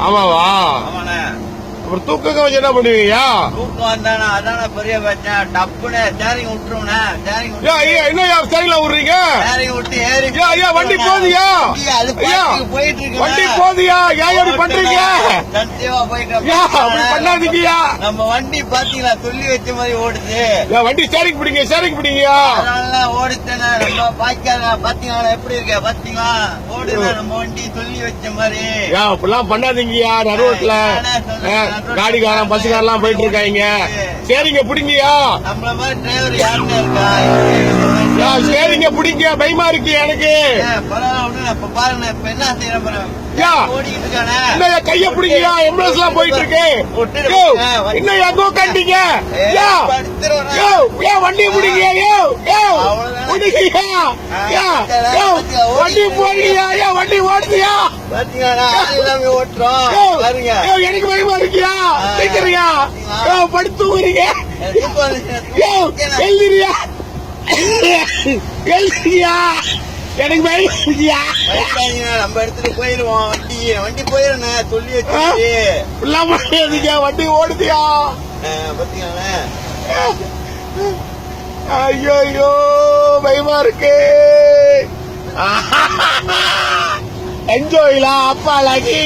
ஆமாவா? அப்புறம் தூக்கம் வச்சு என்ன பண்ணுவீங்கயா? தூக்கம் வந்தானா அதான பெரிய பிரச்சனை. டப்புன்னு ஸ்டேரிங் விட்டுருவோண்ணே. ஸ்டேரிங் என்ன ஸ்டேரிங்ல விடுறீங்க? ஸ்டேரிங் விட்டு ஏறி வண்டி போதியா? அது போயிட்டு இருக்கு. வண்டி போதியா? ஏன் எப்படி பண்றீங்க? சத்தியமா போயிட்டு அப்படி பண்ணாதீங்கயா. நம்ம வண்டி பாத்தீங்களா சொல்லி வச்ச மாதிரி ஓடுது. வண்டி ஸ்டேரிங் பிடிங்க, ஸ்டேரிங் பிடிங்கயா. அதனால ஓடுச்சேன்னா நம்ம பாய்க்காத பாத்தீங்களா எப்படி இருக்க பாத்தீங்களா ஓடுது நம்ம வண்டி சொல்லி வச்ச மாதிரி. அப்படிலாம் பண்ணாதீங்கயா. நடுவோட்ல காடிக்காரன் பஸ்ஸுக்காரெல்லாம் போயிட்டு இருக்காங்க. சரிங்க பிடிங்கயா. நம்மள மாதிரி டிரைவர் யாருமே இருக்கா? சரிங்க பிடிங்க. பயமா இருக்கு எனக்கு. பாருங்க இப்ப என்ன செய்யறேன் ஓடிக்கிட்டு இருக்கானே. கைய பிடிங்கயா. எம்புலன்ஸ் எல்லாம் போயிட்டு இருக்கு. இன்னும் எங்கோ கண்டிங்க. வண்டி பிடிங்க. வண்டி போடுங்கயா. வண்டி ஓடுதியா? ஓட்டுறோம் எனக்கு பயமா இருக்கியா? கேக்குறியா? படுத்து ஊறீங்க. எழுதிரியா? எழுதிரியா? எனக்கு பயமா இருக்கியா? நம்ம எடுத்துட்டு போயிருவோம். வண்டி போயிருந்தேன் சொல்லி வச்சு. வண்டி ஓடுதியா? பாத்தீங்களா? ஐயோ பயமா இருக்கு. என்ஜாய்லாம் அப்பா லகி.